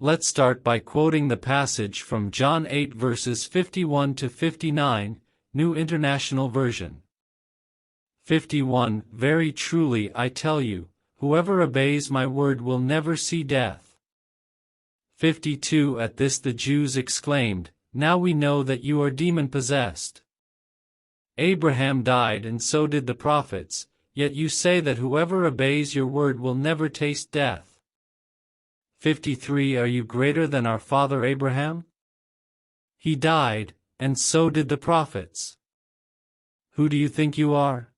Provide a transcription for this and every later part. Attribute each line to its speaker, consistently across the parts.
Speaker 1: Let's start by quoting the passage from John 8 verses 51 to 59, New International Version. 51 Very truly I tell you, whoever obeys my word will never see death. 52 At this the Jews exclaimed, Now we know that you are demon-possessed. Abraham died and so did the prophets, yet you say that whoever obeys your word will never taste death. 53 Are you greater than our father Abraham? He died, and so did the prophets. Who do you think you are?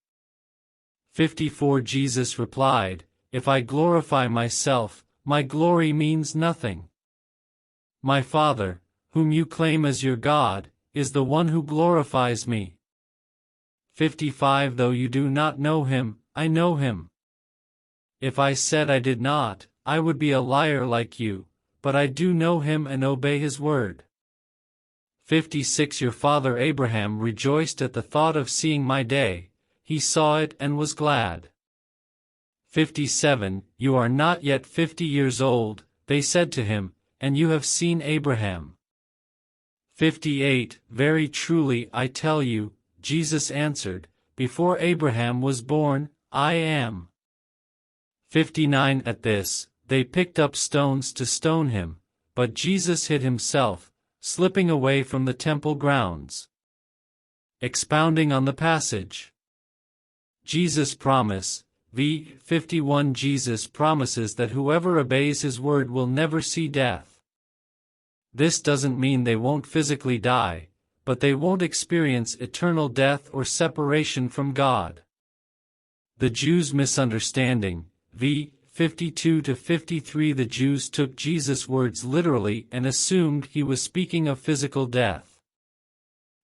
Speaker 1: 54 Jesus replied, If I glorify myself, my glory means nothing. My Father, whom you claim as your God, is the one who glorifies me. 55 Though you do not know him, I know him. If I said I did not, I would be a liar like you, but I do know him and obey his word. 56 Your father Abraham rejoiced at the thought of seeing my day, he saw it and was glad. 57 You are not yet 50 years old, they said to him, and you have seen Abraham. 58 Very truly I tell you, Jesus answered, Before Abraham was born, I am. 59 At this, they picked up stones to stone him, but Jesus hid himself, slipping away from the temple grounds. Expounding on the passage. Jesus' promise, v. 51 Jesus promises that whoever obeys his word will never see death. This doesn't mean they won't physically die, but they won't experience eternal death or separation from God. The Jews' misunderstanding, v. 52 to 53 The Jews took Jesus' words literally and assumed he was speaking of physical death.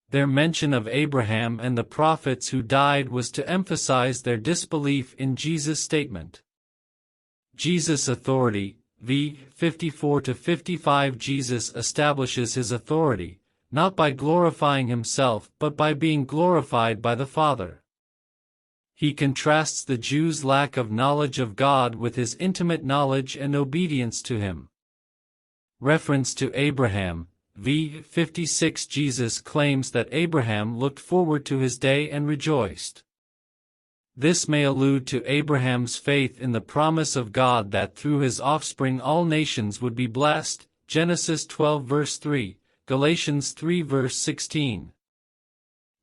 Speaker 1: Their mention of Abraham and the prophets who died was to emphasize their disbelief in Jesus' statement. Jesus' authority, v. 54 to 55 Jesus establishes his authority, not by glorifying himself but by being glorified by the Father. He contrasts the Jews' lack of knowledge of God with his intimate knowledge and obedience to him. Reference to Abraham, v. 56 Jesus claims that Abraham looked forward to his day and rejoiced. This may allude to Abraham's faith in the promise of God that through his offspring all nations would be blessed, Genesis 12 verse 3. Galatians 3 verse 16.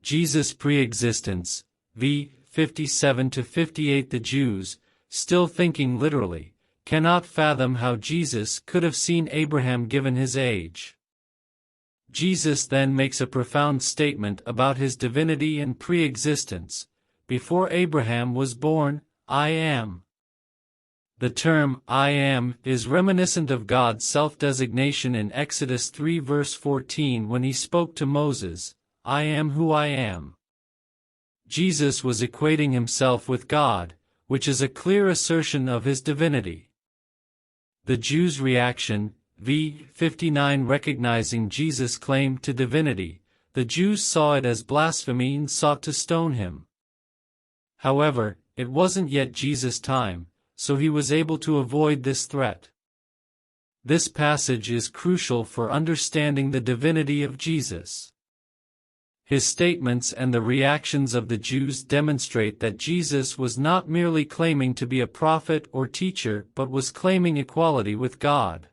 Speaker 1: Jesus' pre-existence, v. 57 to 58 The Jews, still thinking literally, cannot fathom how Jesus could have seen Abraham given his age. Jesus then makes a profound statement about his divinity and pre-existence. Before Abraham was born, I am. The term, I am, is reminiscent of God's self-designation in Exodus 3 verse 14 when he spoke to Moses, I am who I am. Jesus was equating himself with God, which is a clear assertion of his divinity. The Jews' reaction, v. 59 Recognizing Jesus' claim to divinity, the Jews saw it as blasphemy and sought to stone him. However, it wasn't yet Jesus' time, so he was able to avoid this threat. This passage is crucial for understanding the divinity of Jesus. His statements and the reactions of the Jews demonstrate that Jesus was not merely claiming to be a prophet or teacher but was claiming equality with God.